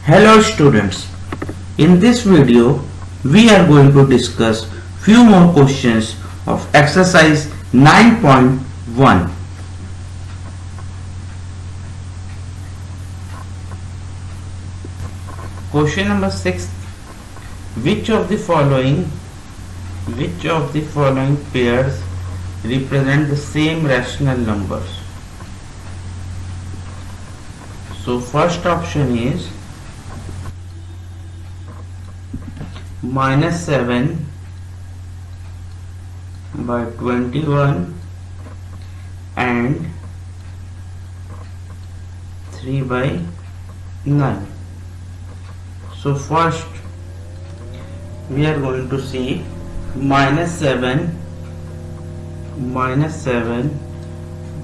Hello students, in this video we are going to discuss few more questions of exercise 9.1. Question number 6. Which of the following pairs represent the same rational numbers? So first option is -7 by 21 and 3 by 9. So first we are going to see -7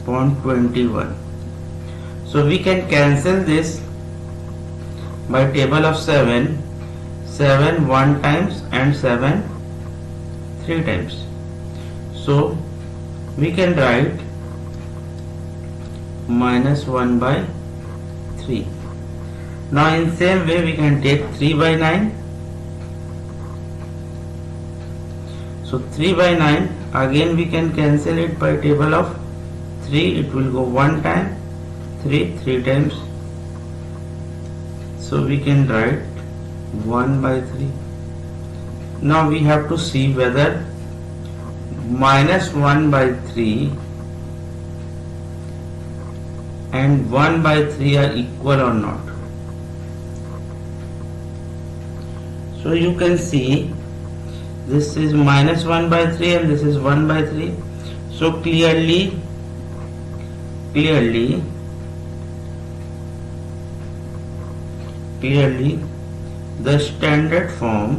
upon 21. So we can cancel this by table of 7 1 times and 7 3 times. So we can write -1 by 3. Now in same way we can take 3 by 9. So 3 by 9 again we can cancel it by table of 3. It will go 1 time, 3 times. So we can write 1 by 3. Now we have to see whether -1 by 3 and 1 by 3 are equal or not. So you can see this is -1 by 3 and this is 1 by 3. So clearly the standard form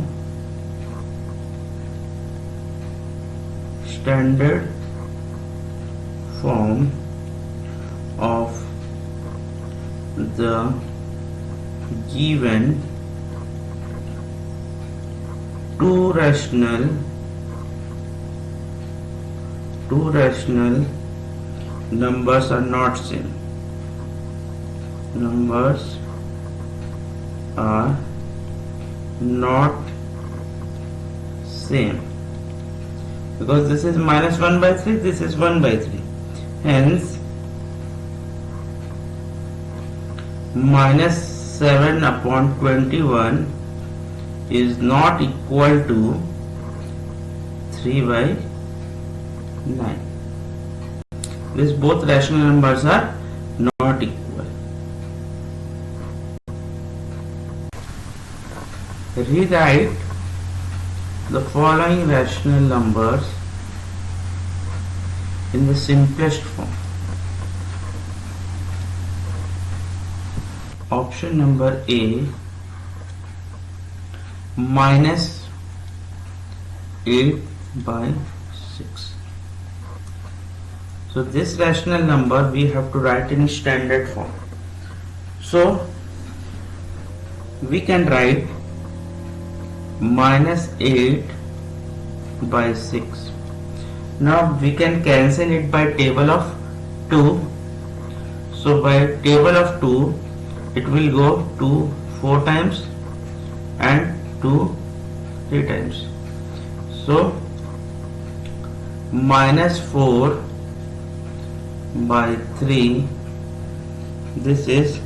of the given two rational numbers are not same. Numbers are not same because this is -1 by 3, this is 1 by 3. Hence -7 upon 21 is not equal to 3 by 9. These both rational numbers are not equal. Rewrite the following rational numbers in the simplest form. Option number A, -8 by 6. So this rational number we have to write in standard form. So we can write -8 by 6. Now we can cancel it by table of 2. So by table of 2 it will go 2 4 times and 2 3 times. So -4 by 3, this is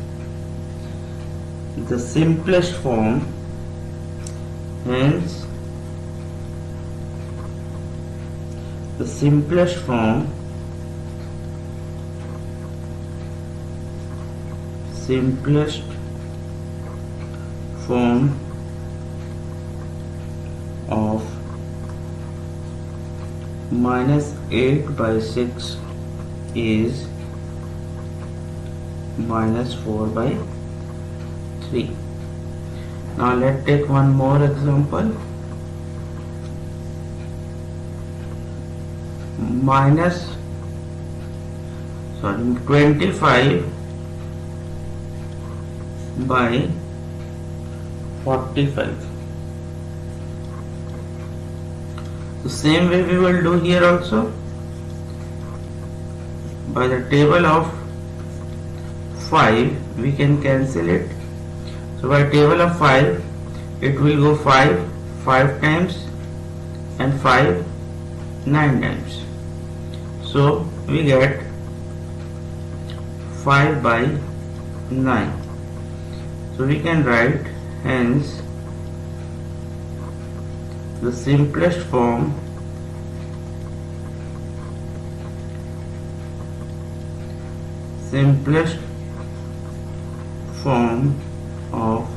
the simplest form. Hence the simplest form of -8 by 6 is -4 by 3. Now let's take one more example. 25 by 45. The same way we will do here also. By the table of 5 we can cancel it. So So by table of 5, it will go 5 times, and 5 9 times. So we get 5 by 9. So we can write, hence the simplest form of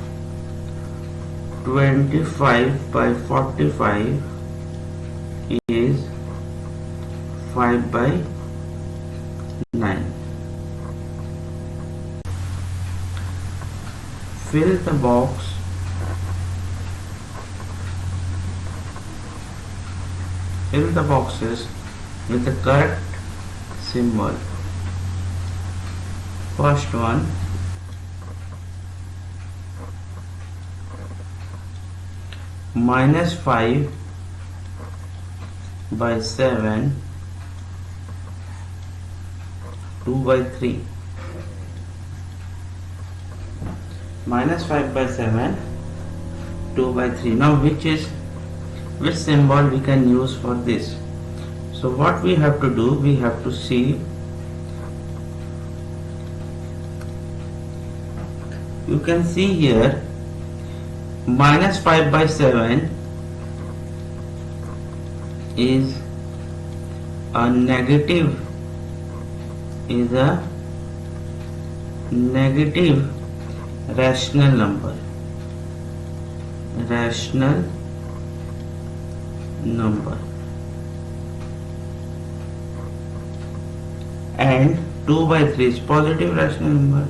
25 by 45 is 5 by 9. Fill the boxes with the correct symbol. First one, -5 by 7, 2 by 3. -5 by 7, 2 by 3. Now which symbol we can use for this? So what we have to do, we have to see, you can see here, -5 by 7 is a negative rational number. And 2 by 3 is positive rational number,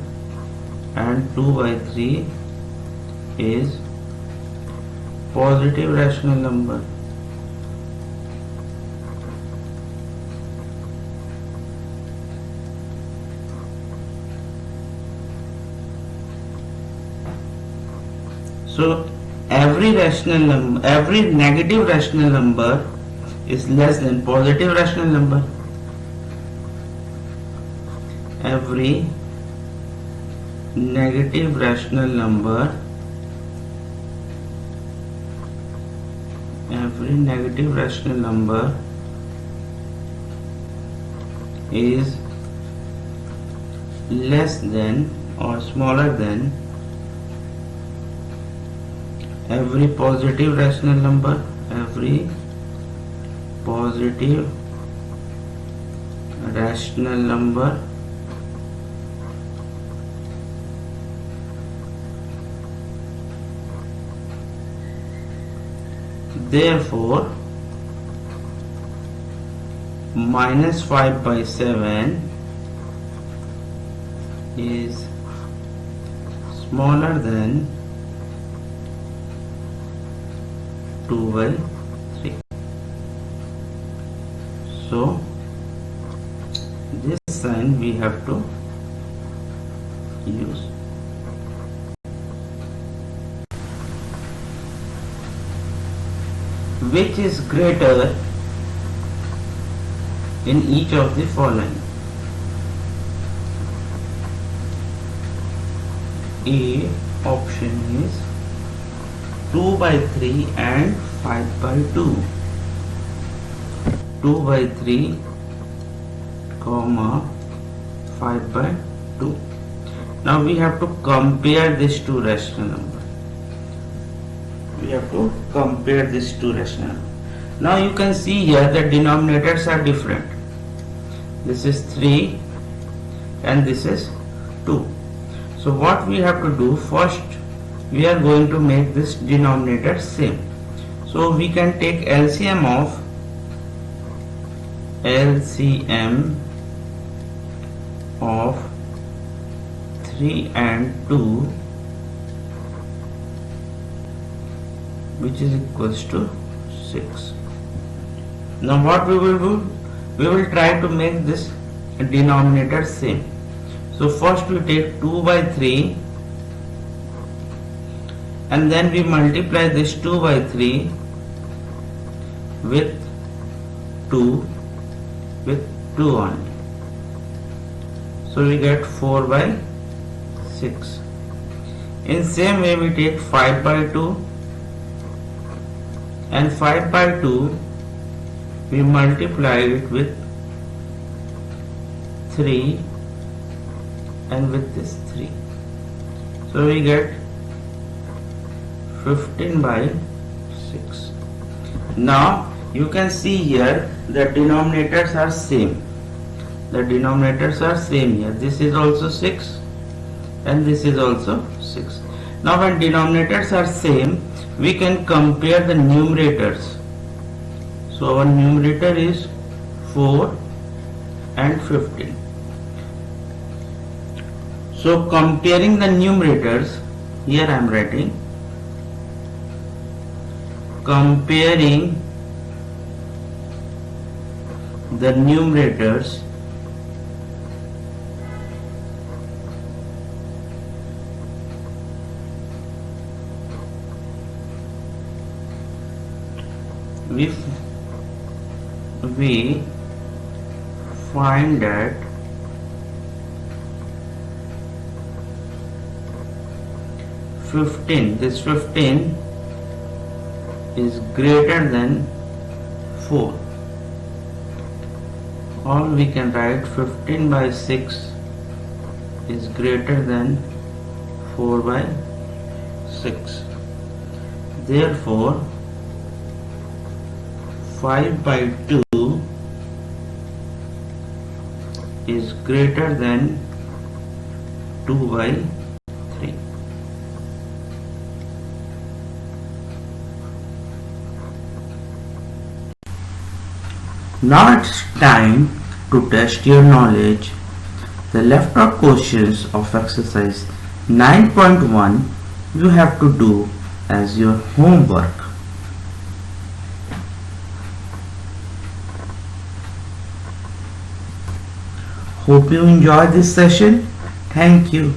and 2 by 3 is positive rational number. So every negative rational number is less than positive rational number. Every negative rational number is less than or smaller than every positive rational number. Therefore, -5 by 7 is smaller than 2 by 3. So this sign we have to use. Which is greater in each of the following? A option is 2 by 3 and 5 by 2. 2 by 3, 5 by 2. Now we have to compare these two rational numbers. Now you can see here the denominators are different. This is 3 and this is 2. So what we have to do, first we are going to make this denominator same. So we can take LCM of 3 and 2, which is equals to 6. Now what we will do, we will try to make this denominator same. So first we take 2 by 3 and then we multiply this 2 by 3 with 2 only. So we get 4 by 6. In same way we take 5 by 2 and 5 by 2 we multiply it with 3 and with this 3. So we get 15 by 6. Now you can see here the denominators are same. The denominators are same here. This is also 6 and this is also 6. Now when denominators are same, we can compare the numerators. So our numerator is 4 and 15. So comparing the numerators, here I am writing, comparing the numerators we find that this 15 is greater than 4, or we can write 15 by 6 is greater than 4 by 6. Therefore 5 by 2 is greater than 2 by 3. Now it's time to test your knowledge. The left out questions of exercise 9.1 you have to do as your homework. Hope you enjoyed this session. Thank you.